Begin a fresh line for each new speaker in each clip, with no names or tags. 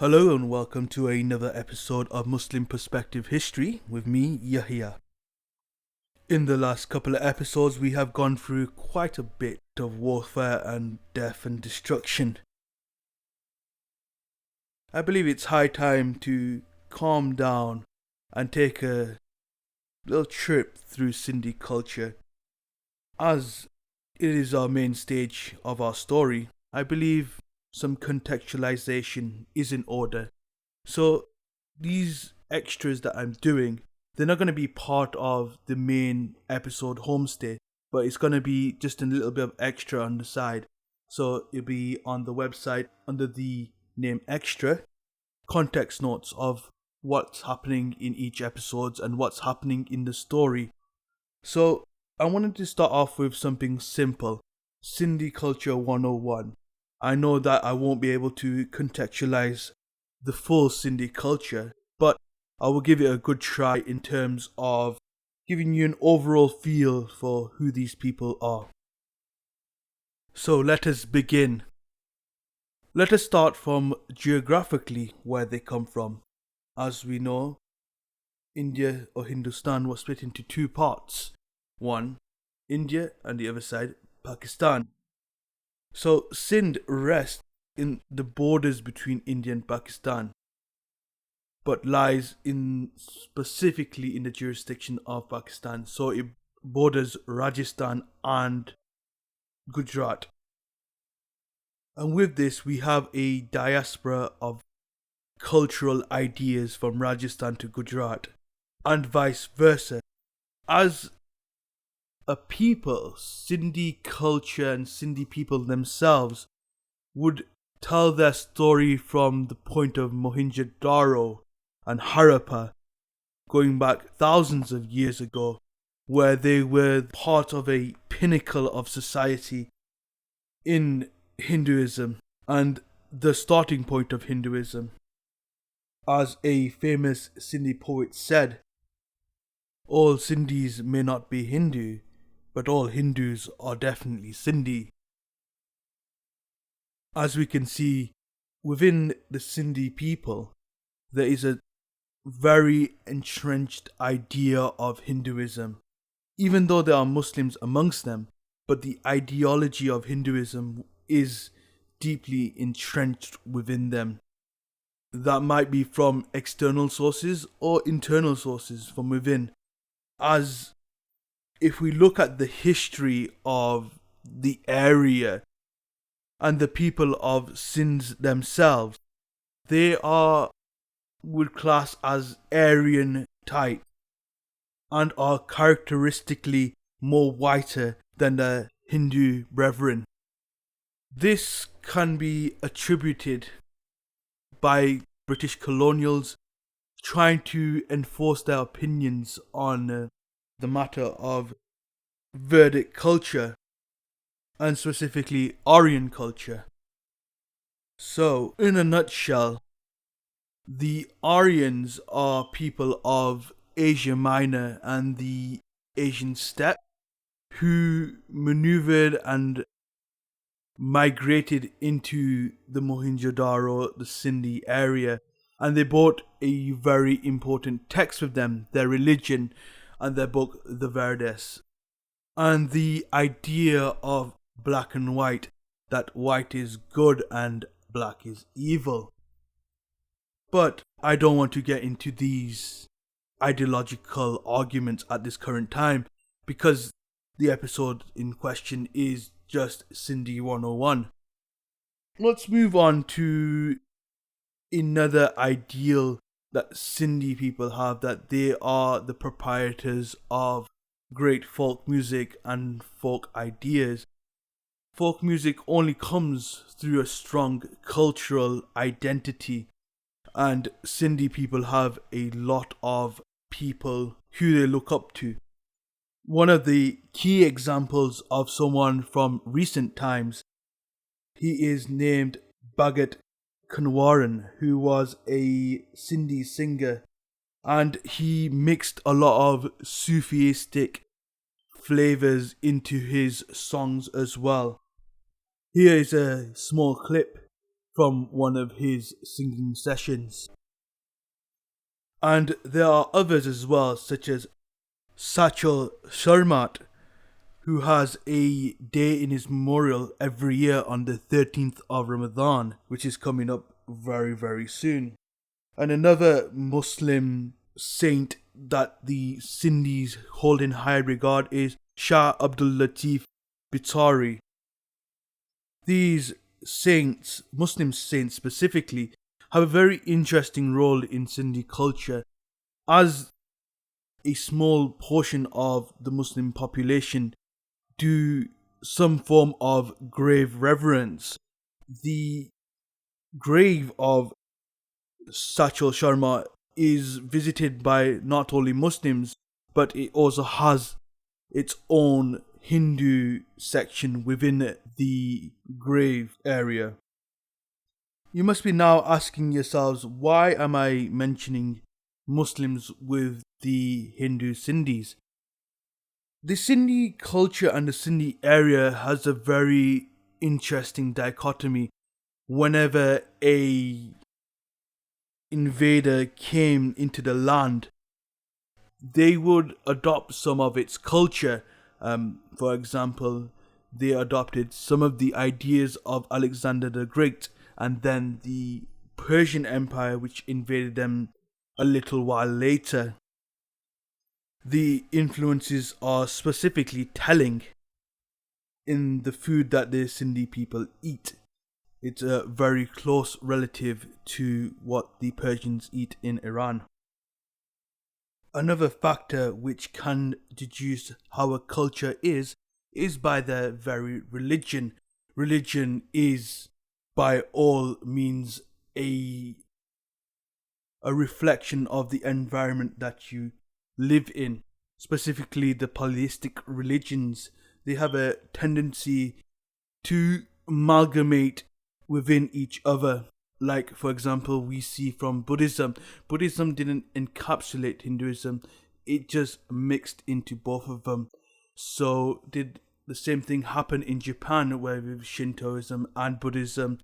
Hello and welcome to another episode of Muslim Perspective History with me, Yahya. In the last couple of episodes, we have gone through quite a bit of warfare and death and destruction. I believe it's high time to calm down and take a little trip through Sindhi culture. As it is our main stage of our story, I believe some contextualization is in order. So these extras that I'm doing, they're not going to be part of the main episode homestay, but it's going to be just a little bit of extra on the side. So it'll be on the website under the name extra, context notes of what's happening in each episode and what's happening in the story. So I wanted to start off with something simple, Sindhi Culture 101. I know that I won't be able to contextualize the full Sindhi culture, but I will give it a good try in terms of giving you an overall feel for who these people are. So let us begin. Let us start from geographically where they come from. As we know, India or Hindustan was split into two parts. One, India, and the other side, Pakistan. So Sindh rests in the borders between India and Pakistan, but lies specifically in the jurisdiction of Pakistan. So it borders Rajasthan and Gujarat. And with this, we have a diaspora of cultural ideas from Rajasthan to Gujarat, and vice versa. As a people, Sindhi culture and Sindhi people themselves would tell their story from the point of Mohenjo-daro and Harappa, going back thousands of years ago, where they were part of a pinnacle of society in Hinduism and the starting point of Hinduism. As a famous Sindhi poet said, all Sindhis may not be Hindu, but all Hindus are definitely Sindhi. As we can see, within the Sindhi people, there is a very entrenched idea of Hinduism. Even though there are Muslims amongst them, but the ideology of Hinduism is deeply entrenched within them. That might be from external sources or internal sources from within. As if we look at the history of the area and the people of Sindh themselves, they would class as Aryan type and are characteristically more whiter than the Hindu brethren. This can be attributed by British colonials trying to enforce their opinions on the matter of Vedic culture, and specifically Aryan culture. So, in a nutshell, the Aryans are people of Asia Minor and the Asian steppe who maneuvered and migrated into the Mohenjo-daro, the Sindhi area, and they brought a very important text with them, their religion, and their book, the Vedas. And the idea of black and white, that white is good and black is evil. But I don't want to get into these ideological arguments at this current time, because the episode in question is just Sindhi 101. Let's move on to another ideal that Sindhi people have, that they are the proprietors of great folk music and folk ideas. Folk music only comes through a strong cultural identity, and Sindhi people have a lot of people who they look up to. One of the key examples of someone from recent times, he is named Bhagat Kanwaran, who was a Sindhi singer, and he mixed a lot of Sufistic flavors into his songs as well. Here is a small clip from one of his singing sessions. And there are others as well, such as Sachal Sharmat, who has a day in his memorial every year on the 13th of Ramadan, which is coming up very, very soon. And another Muslim saint that the Sindhis hold in high regard is Shah Abdul Latif Bitari. These saints, Muslim saints specifically, have a very interesting role in Sindhi culture, as a small portion of the Muslim population do some form of grave reverence. The grave of Sachal Sharma is visited by not only Muslims, but it also has its own Hindu section within the grave area. You must be now asking yourselves, why am I mentioning Muslims with the Hindu Sindhis? The Sindhi culture and the Sindhi area has a very interesting dichotomy. Whenever a invader came into the land, they would adopt some of its culture. For example, they adopted some of the ideas of Alexander the Great, and then the Persian Empire, which invaded them a little while later. The influences are specifically telling in the food that the Sindhi people eat. It's a very close relative to what the Persians eat in Iran. Another factor which can deduce how a culture is by their very religion. Religion is, by all means, a reflection of the environment that you live in. Specifically, the polytheistic religions, they have a tendency to amalgamate within each other. Like, for example, we see from Buddhism. Buddhism didn't encapsulate Hinduism, it just mixed into both of them. So, did the same thing happen in Japan, where with Shintoism and Buddhism?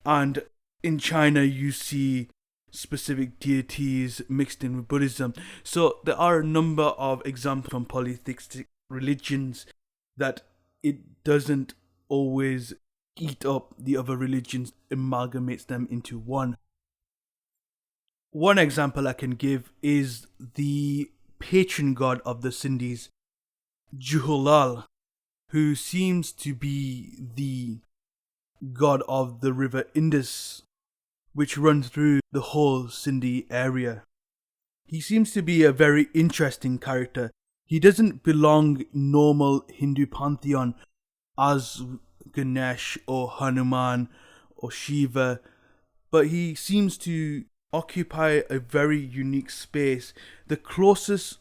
And in China, you see specific deities mixed in with Buddhism. So, there are a number of examples from polytheistic religions that it doesn't always eat up the other religions, amalgamates them into one. One example I can give is the patron god of the Sindhis, Juhulal, who seems to be the god of the river Indus, which runs through the whole Sindhi area. He seems to be a very interesting character. He doesn't belong normal Hindu pantheon as Ganesh or Hanuman or Shiva, but he seems to occupy a very unique space. The closest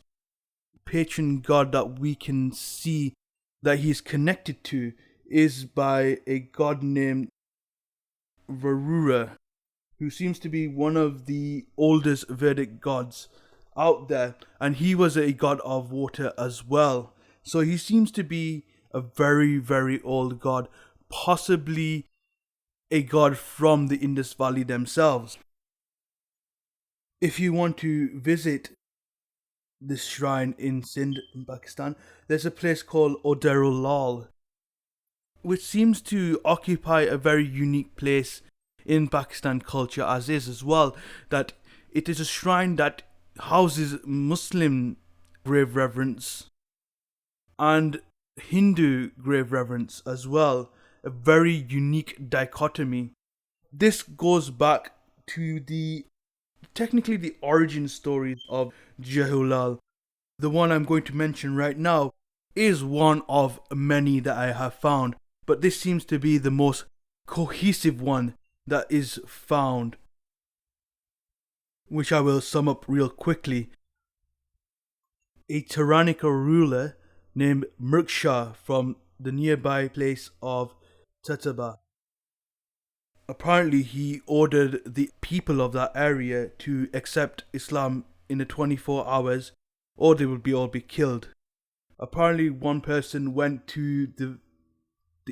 patron god that we can see that he's connected to is by a god named Varura, who seems to be one of the oldest Vedic gods out there, and he was a god of water as well. So he seems to be a very, very old god, possibly a god from the Indus Valley themselves. If you want to visit this shrine in Sindh, in Pakistan, there's a place called Oderul Lal, which seems to occupy a very unique place in Pakistan culture as well, that it is a shrine that houses Muslim grave reverence and Hindu grave reverence as well. A very unique dichotomy. This goes back to the origin stories of Jehulal. The one I'm going to mention right now is one of many that I have found, but this seems to be the most cohesive one that is found, which I will sum up real quickly. A tyrannical ruler named Murksha from the nearby place of Tataba. Apparently, he ordered the people of that area to accept Islam in the 24 hours or they would all be killed. Apparently, one person went to the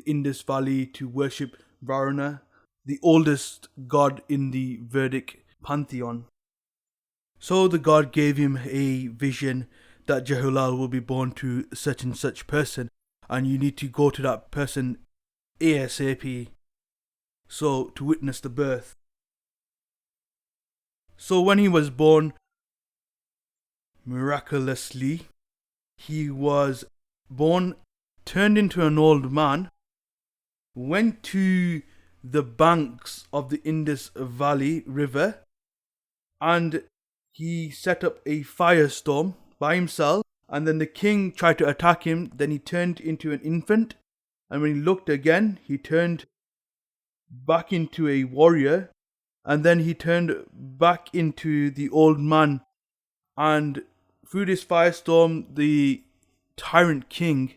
Indus Valley to worship Varuna, the oldest god in the Vedic pantheon. So the god gave him a vision that Jehulal will be born to such and such person, and you need to go to that person ASAP, so to witness the birth. So when he was born, miraculously, he was born, turned into an old man, went to the banks of the Indus Valley River, and he set up a firestorm by himself. And then the king tried to attack him. Then he turned into an infant, and when he looked again, he turned back into a warrior, and then he turned back into the old man. And through this firestorm, the tyrant king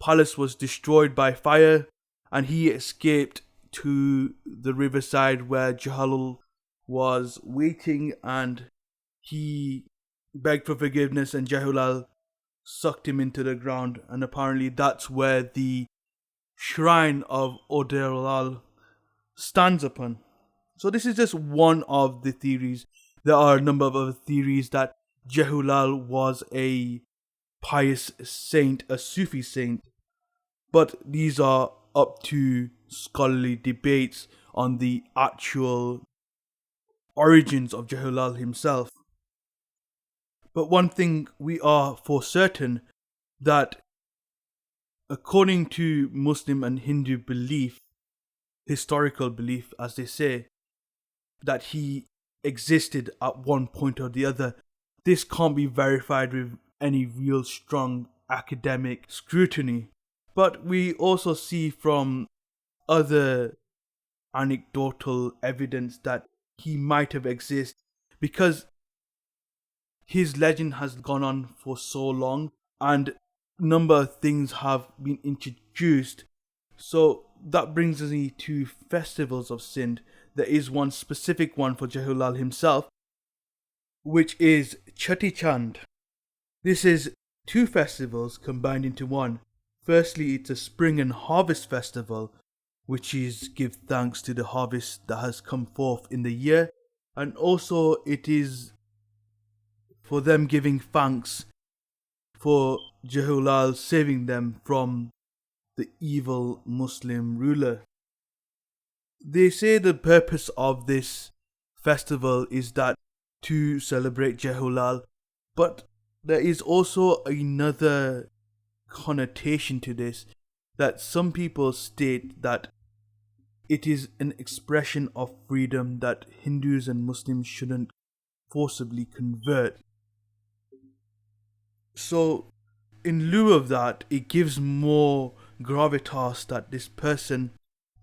palace was destroyed by fire, and he escaped to the riverside where Jehulal was waiting, and he begged for forgiveness, and Jehulal sucked him into the ground, and apparently that's where the shrine of Oderlal stands upon. So this is just one of the theories. There are a number of other theories that Jehulal was a pious saint, a Sufi saint, but these are up to scholarly debates on the actual origins of Jehulal himself. But one thing we are for certain, that according to Muslim and Hindu belief, historical belief as they say, that he existed at one point or the other, this can't be verified with any real strong academic scrutiny. But we also see from other anecdotal evidence that he might have existed, because his legend has gone on for so long and a number of things have been introduced. So that brings me to festivals of Sindh. There is one specific one for Jehulal himself, which is Chati Chand. This is two festivals combined into one. Firstly, it's a spring and harvest festival, which is give thanks to the harvest that has come forth in the year, and also it is for them giving thanks for Jehulal saving them from the evil Muslim ruler. They say the purpose of this festival is that to celebrate Jehulal, but there is also another connotation to this, that some people state that it is an expression of freedom, that Hindus and Muslims shouldn't forcibly convert. So in lieu of that, it gives more gravitas that this person,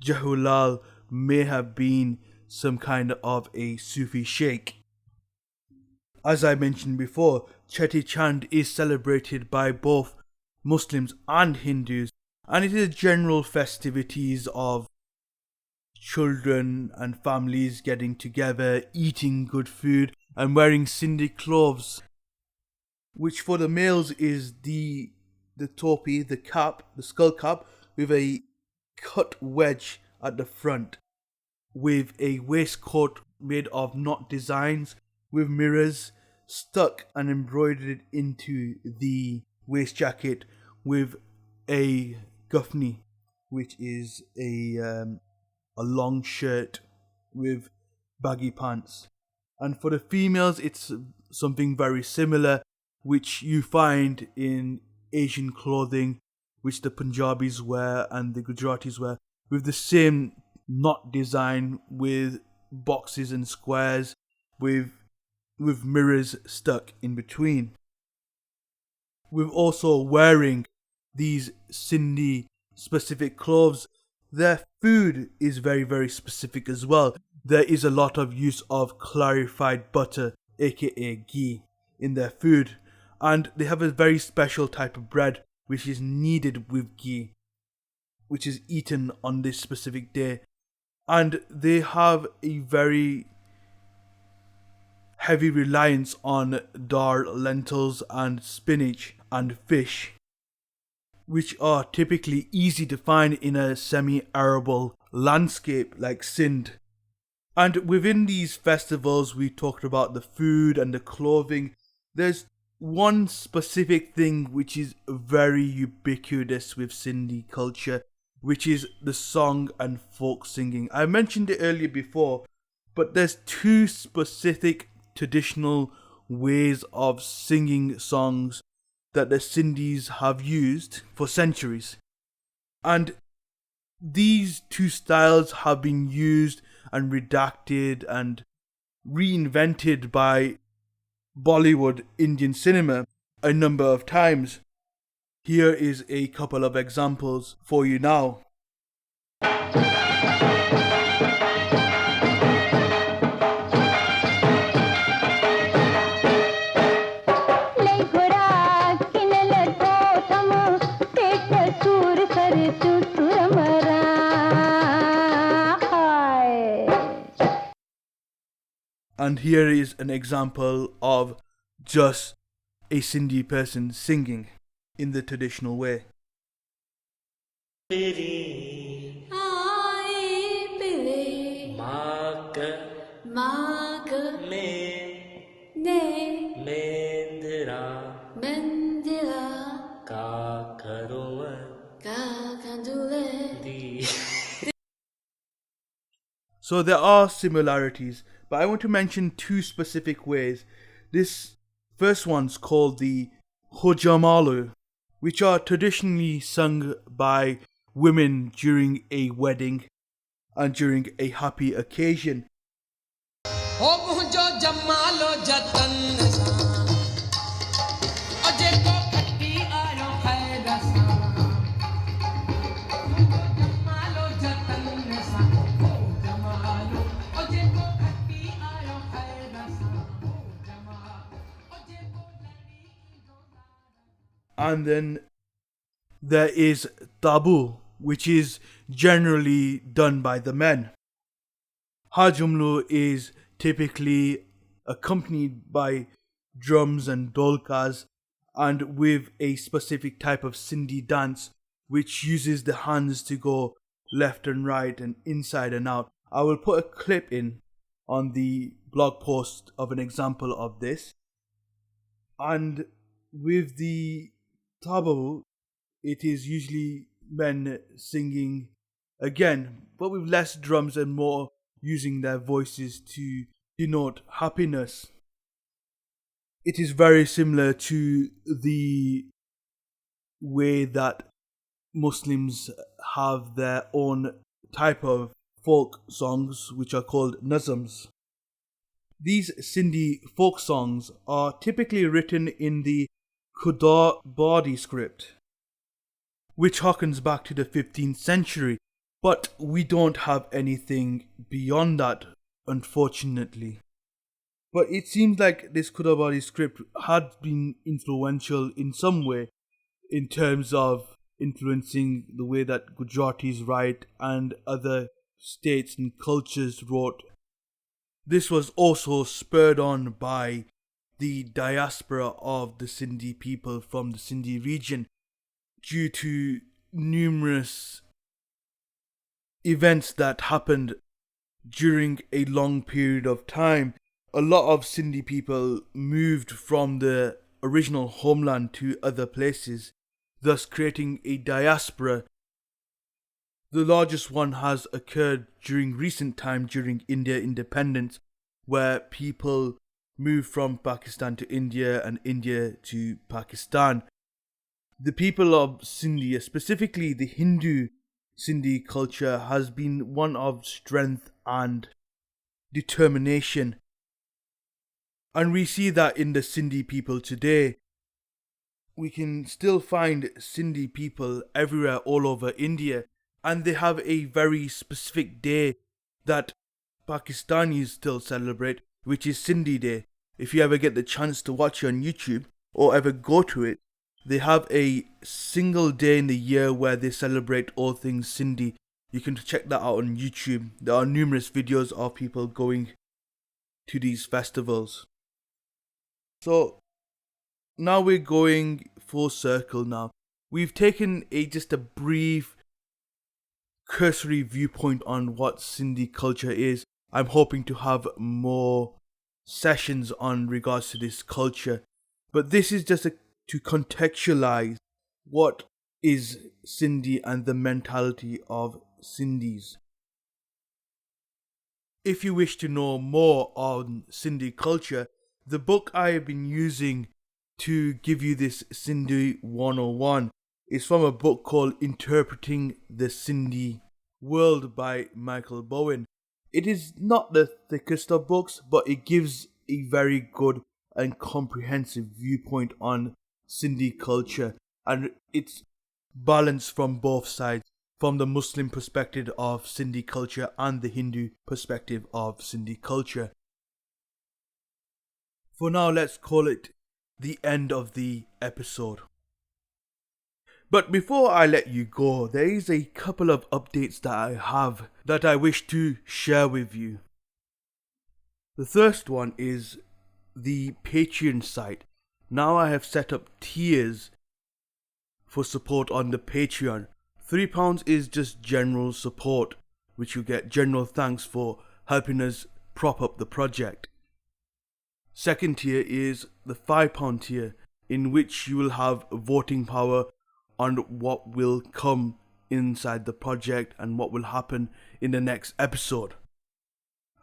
Jehulal, may have been some kind of a Sufi sheikh. As I mentioned before, Cheti Chand is celebrated by both Muslims and Hindus, and it is general festivities of children and families getting together, eating good food, and wearing Sindhi clothes, which for the males is the topi, the cap, the skull cap, with a cut wedge at the front, with a waistcoat made of knot designs, with mirrors stuck and embroidered into the waist jacket, with a guffney, which is a long shirt with baggy pants. And for the females, it's something very similar, which you find in Asian clothing, which the Punjabis wear and the Gujaratis wear, with the same knot design, with boxes and squares, with mirrors stuck in between. With also wearing these Sindhi specific clothes, their food is very, very specific as well. There is a lot of use of clarified butter, aka ghee, in their food, and they have a very special type of bread which is kneaded with ghee, which is eaten on this specific day. And they have a very heavy reliance on dal, lentils and spinach and fish, which are typically easy to find in a semi-arable landscape like Sindh. And within these festivals, we talked about the food and the clothing. There's one specific thing which is very ubiquitous with Sindhi culture, which is the song and folk singing. I mentioned it earlier before, but there's two specific traditional ways of singing songs that the Sindhis have used for centuries. And these two styles have been used and redacted and reinvented by Bollywood Indian cinema a number of times. Here is a couple of examples for you now. And here is an example of just a Sindhi person singing in the traditional way. So there are similarities, but I want to mention two specific ways. This first one's called the Hojamalu, which are traditionally sung by women during a wedding and during a happy occasion. And then there is tabu, which is generally done by the men. Hajumlu is typically accompanied by drums and dolkas and with a specific type of Sindhi dance which uses the hands to go left and right and inside and out. I will put a clip in on the blog post of an example of this. And with the tabu, it is usually men singing again, but with less drums and more using their voices to denote happiness. It is very similar to the way that Muslims have their own type of folk songs which are called nazams. These Sindhi folk songs are typically written in the Khudar Badi script, which harkens back to the 15th century, but we don't have anything beyond that, unfortunately. But it seems like this Khudabadi script had been influential in some way in terms of influencing the way that Gujaratis write and other states and cultures wrote. This was also spurred on by the diaspora of the Sindhi people from the Sindhi region due to numerous events that happened during a long period of time. A lot of Sindhi people moved from the original homeland to other places, thus creating a diaspora. The largest one has occurred during recent time during India independence, where people moved from Pakistan to India and India to Pakistan. The people of Sindhi, specifically the Hindu Sindhi culture, has been one of strength and determination. And we see that in the Sindhi people today. We can still find Sindhi people everywhere all over India, and they have a very specific day that Pakistanis still celebrate, which is Sindhi Day. If you ever get the chance to watch it on YouTube or ever go to it, they have a single day in the year where they celebrate all things Sindhi. You can check that out on YouTube. There are numerous videos of people going to these festivals. So now we're going full circle now. We've taken just a brief cursory viewpoint on what Sindhi culture is. I'm hoping to have more sessions on regards to this culture, but this is just to contextualize what is Sindhi and the mentality of Sindhis. If you wish to know more on Sindhi culture, the book I have been using to give you this Sindhi 101 is from a book called Interpreting the Sindhi World by Michel Boivin. It is not the thickest of books, but it gives a very good and comprehensive viewpoint on Sindhi culture, and it's balanced from both sides, from the Muslim perspective of Sindhi culture and the Hindu perspective of Sindhi culture. For now, let's call it the end of the episode. But before I let you go, there is a couple of updates that I have that I wish to share with you. The first one is the Patreon site. Now I have set up tiers for support on the Patreon. £3 is just general support, which you get general thanks for helping us prop up the project. Second tier is the £5 tier, in which you will have voting power on what will come inside the project and what will happen in the next episode.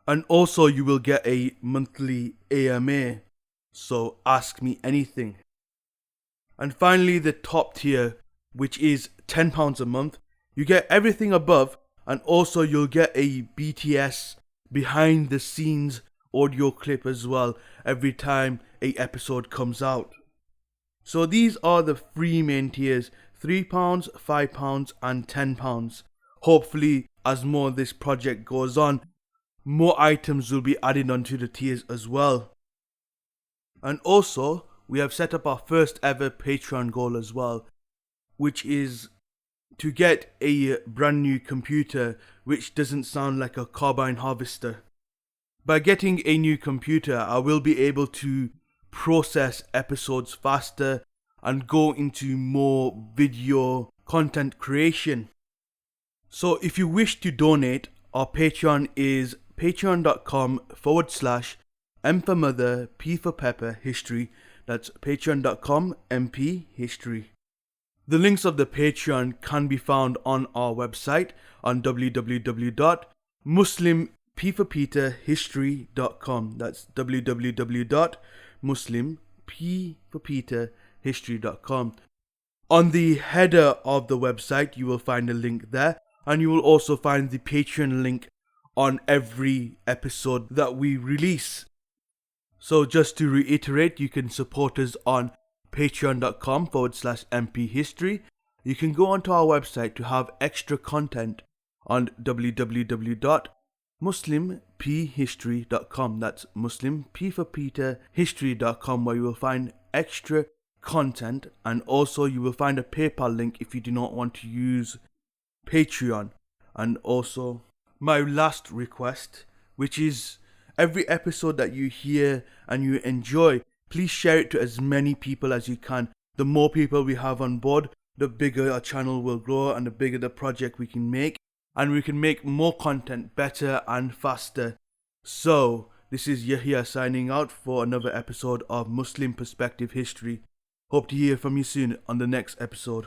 And also you will get a monthly AMA, so ask me anything. And finally the top tier, which is £10 a month. You get everything above, and also you'll get a BTS behind the scenes audio clip as well every time a episode comes out. So these are the three main tiers: £3, £5 and £10. Hopefully, as more of this project goes on, more items will be added onto the tiers as well. And also, we have set up our first ever Patreon goal as well, which is to get a brand new computer which doesn't sound like a carbine harvester. By getting a new computer, I will be able to process episodes faster and go into more video content creation. So if you wish to donate, our Patreon is patreon.com/M for mother, P for pepper, history. That's patreon.com MP history. The links of the Patreon can be found on our website on www.muslimpforpeterhistory.com. That's www.muslimpforpeterhistory.com. On the header of the website, you will find a link there, and you will also find the Patreon link on every episode that we release. So just to reiterate, you can support us on patreon.com/MP history. You can go onto our website to have extra content on www.muslimphistory.com. That's muslimpforpeterhistory.com, where you will find extra content, and also you will find a PayPal link if you do not want to use Patreon. And also my last request, which is every episode that you hear and you enjoy, please share it to as many people as you can. The more people we have on board, the bigger our channel will grow and the bigger the project we can make, and we can make more content better and faster. So this is Yahya signing out for another episode of Muslim Perspective History. Hope to hear from you soon on the next episode.